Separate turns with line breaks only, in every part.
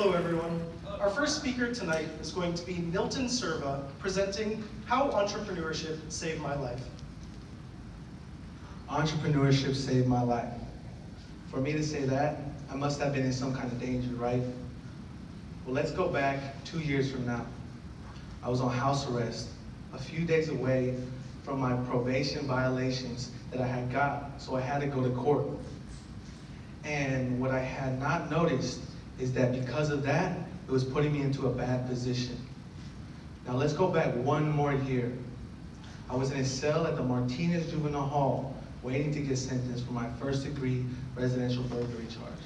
Hello everyone. Our first speaker tonight is going to be Nilton Serva, presenting How Entrepreneurship Saved My Life.
Entrepreneurship saved my life. For me to say that, I must have been in some kind of danger, right? Well, let's go back 2 years from now. I was on house arrest, a few days away from my probation violations that I had got, so I had to go to court. And what I had not noticed is that because of that, it was putting me into a bad position. Now let's go back one more year. I was in a cell at the Martinez Juvenile Hall, waiting to get sentenced for my first-degree residential burglary charge.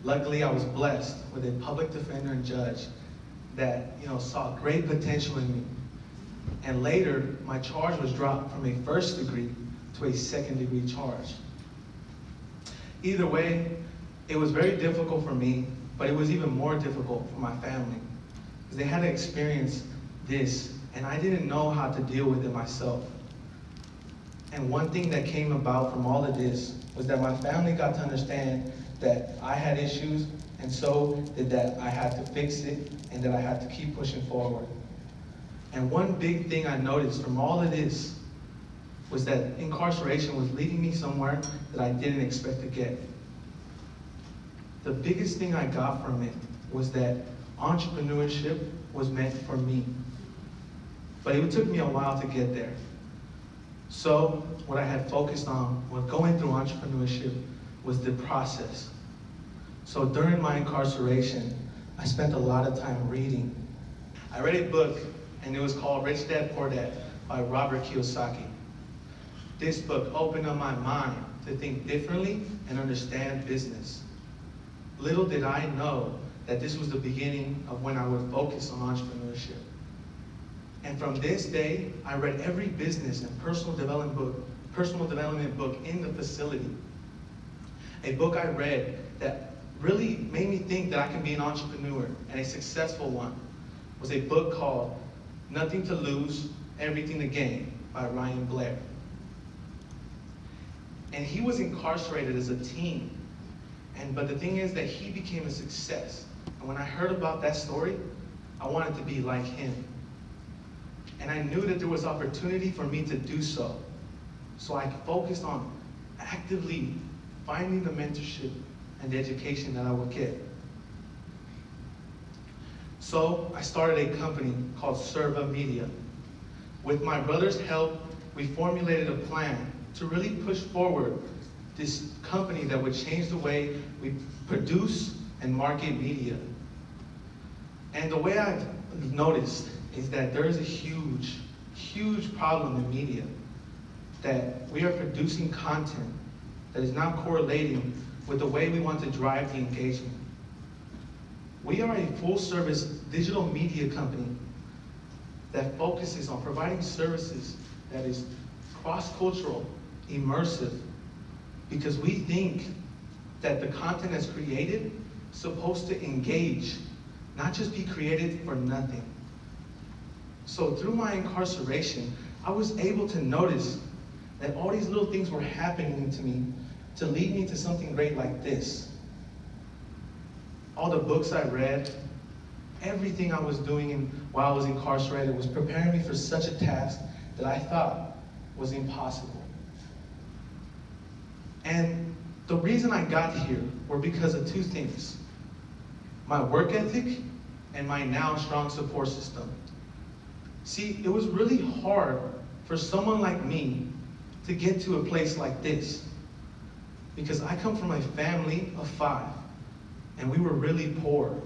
Luckily, I was blessed with a public defender and judge that saw great potential in me. And later, my charge was dropped from a first degree to a second-degree charge. Either way, it was very difficult for me, but it was even more difficult for my family, because they had to experience this, and I didn't know how to deal with it myself. And one thing that came about from all of this was that my family got to understand that I had issues, and so did that I had to fix it, and that I had to keep pushing forward. And one big thing I noticed from all of this was that incarceration was leading me somewhere that I didn't expect to get. The biggest thing I got from it was that entrepreneurship was meant for me. But it took me a while to get there. So what I had focused on when going through entrepreneurship was the process. So during my incarceration, I spent a lot of time reading. I read a book, and it was called Rich Dad, Poor Dad by Robert Kiyosaki. This book opened up my mind to think differently and understand business. Little did I know that this was the beginning of when I would focus on entrepreneurship. And from this day, I read every business and personal development book in the facility. A book I read that really made me think that I can be an entrepreneur, and a successful one, was a book called Nothing to Lose, Everything to Gain by Ryan Blair. And he was incarcerated as a teen. But the thing is that he became a success. And when I heard about that story, I wanted to be like him. And I knew that there was opportunity for me to do so. So I focused on actively finding the mentorship and the education that I would get. So I started a company called Serva Media. With my brother's help, we formulated a plan to really push forward this company that would change the way we produce and market media. And the way I've noticed is that there is a huge, huge problem in media, that we are producing content that is not correlating with the way we want to drive the engagement. We are a full-service digital media company that focuses on providing services that is cross-cultural, immersive, because we think that the content that's created is supposed to engage, not just be created for nothing. So through my incarceration, I was able to notice that all these little things were happening to me to lead me to something great like this. All the books I read, everything I was doing while I was incarcerated was preparing me for such a task that I thought was impossible. And the reason I got here were because of two things: my work ethic and my now strong support system. See, it was really hard for someone like me to get to a place like this, because I come from a family of 5, and we were really poor.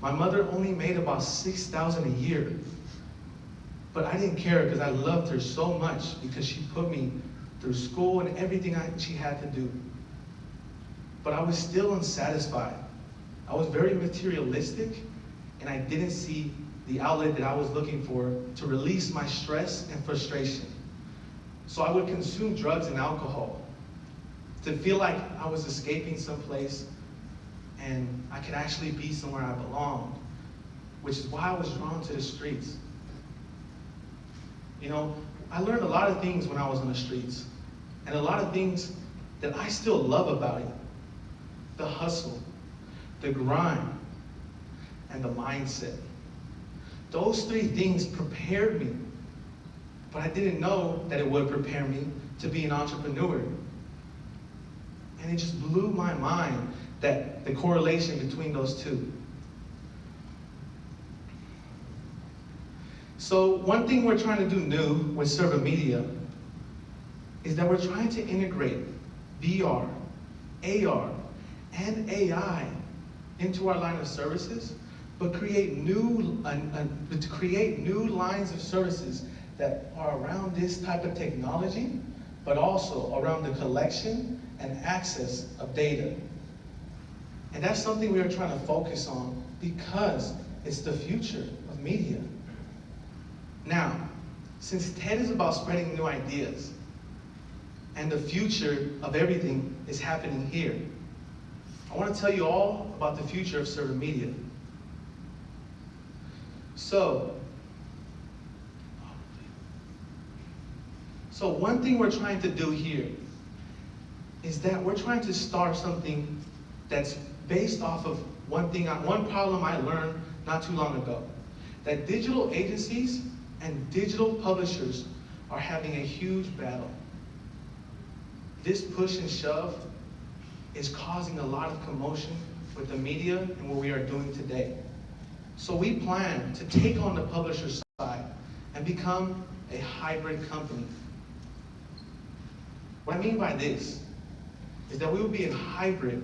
My mother only made about $6,000 a year, but I didn't care because I loved her so much, because she put me through school and everything she had to do. But I was still unsatisfied. I was very materialistic, and I didn't see the outlet that I was looking for to release my stress and frustration. So I would consume drugs and alcohol to feel like I was escaping someplace and I could actually be somewhere I belonged, which is why I was drawn to the streets. I learned a lot of things when I was on the streets, and a lot of things that I still love about it. The hustle, the grind, and the mindset. Those three things prepared me, but I didn't know that it would prepare me to be an entrepreneur. And it just blew my mind that the correlation between those two. So one thing we're trying to do new with ServaMedia is that we're trying to integrate VR, AR, and AI into our line of services, but create new lines of services that are around this type of technology, but also around the collection and access of data. And that's something we are trying to focus on because it's the future of media. Now, since TED is about spreading new ideas, and the future of everything is happening here, I want to tell you all about the future of ServaMedia. So one thing we're trying to do here is that we're trying to start something that's based off of one problem I learned not too long ago, that digital agencies and digital publishers are having a huge battle. This push and shove is causing a lot of commotion with the media and what we are doing today. So we plan to take on the publisher side and become a hybrid company. What I mean by this is that we will be a hybrid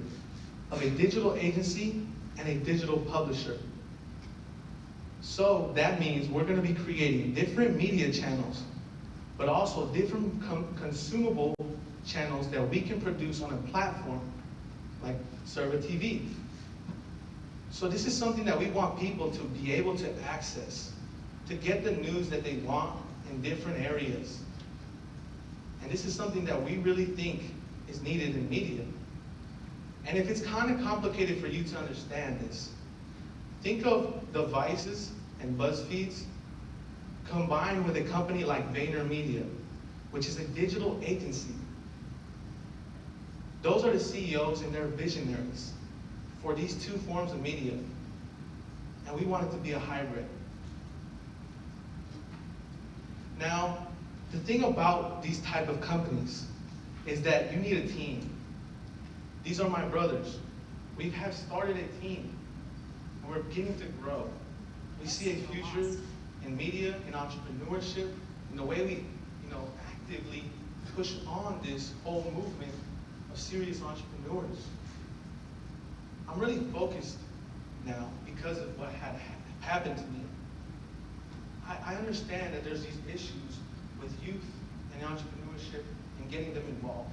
of a digital agency and a digital publisher. So that means we're going to be creating different media channels, but also different consumable channels that we can produce on a platform like Serva TV. So this is something that we want people to be able to access, to get the news that they want in different areas. And this is something that we really think is needed in media. And if it's kind of complicated for you to understand this, think of the Vices and BuzzFeeds combined with a company like VaynerMedia, which is a digital agency. Those are the CEOs and they're visionaries for these two forms of media. And we want it to be a hybrid. Now, the thing about these type of companies is that you need a team. These are my brothers. We have started a team, and we're beginning to grow. We see a future in media, in entrepreneurship, in the way we, actively push on this whole movement of serious entrepreneurs. I'm really focused now because of what had happened to me. I understand that there's these issues with youth and entrepreneurship and getting them involved.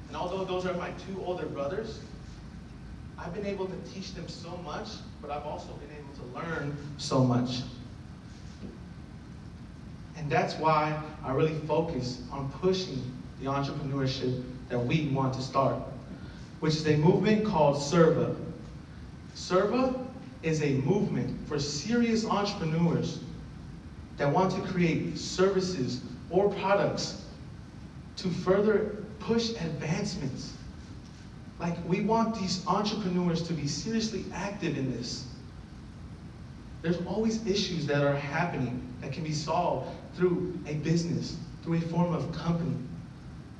And although those are my two older brothers, I've been able to teach them so much, but I've also been able to learn so much. And that's why I really focus on pushing the entrepreneurship that we want to start, which is a movement called Serva. Serva is a movement for serious entrepreneurs that want to create services or products to further push advancements. Like, we want these entrepreneurs to be seriously active in this. There's always issues that are happening that can be solved through a business, through a form of company.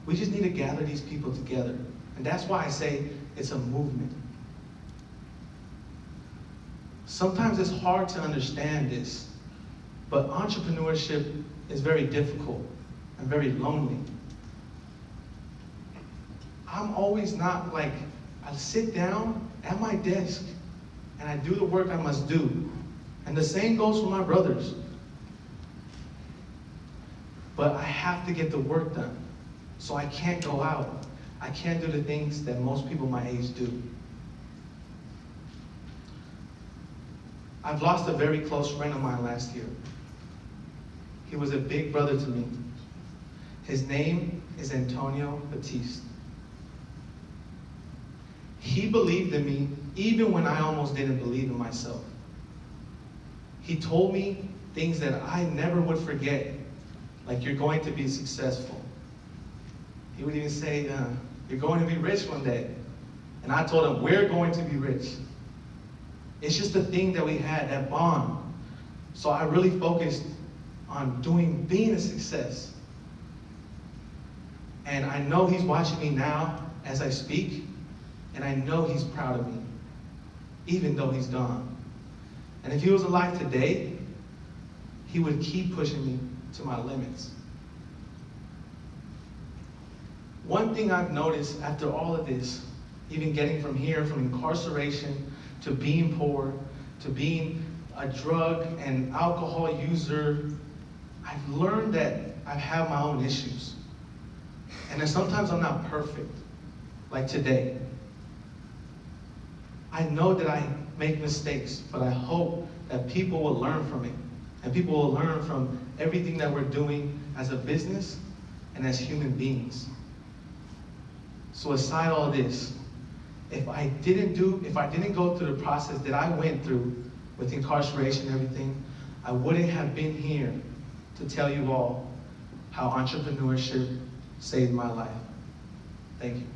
We just need to gather these people together. And that's why I say it's a movement. Sometimes it's hard to understand this, but entrepreneurship is very difficult and very lonely. I'm always not like, I sit down at my desk and I do the work I must do. And the same goes for my brothers. But I have to get the work done. So I can't go out. I can't do the things that most people my age do. I've lost a very close friend of mine last year. He was a big brother to me. His name is Batiste. He believed in me even when I almost didn't believe in myself. He told me things that I never would forget, like, you're going to be successful. He would even say, you're going to be rich one day. And I told him, we're going to be rich. It's just the thing that we had, that bond. So I really focused on being a success. And I know he's watching me now as I speak, and I know he's proud of me, even though he's gone. And if he was alive today, he would keep pushing me to my limits. One thing I've noticed after all of this, even getting from here, from incarceration to being poor, to being a drug and alcohol user, I've learned that I have my own issues. And that sometimes I'm not perfect, like today. I know that I make mistakes, but I hope that people will learn from it. And people will learn from everything that we're doing as a business and as human beings. So aside all this, if I didn't go through the process that I went through with incarceration and everything, I wouldn't have been here to tell you all how entrepreneurship saved my life. Thank you.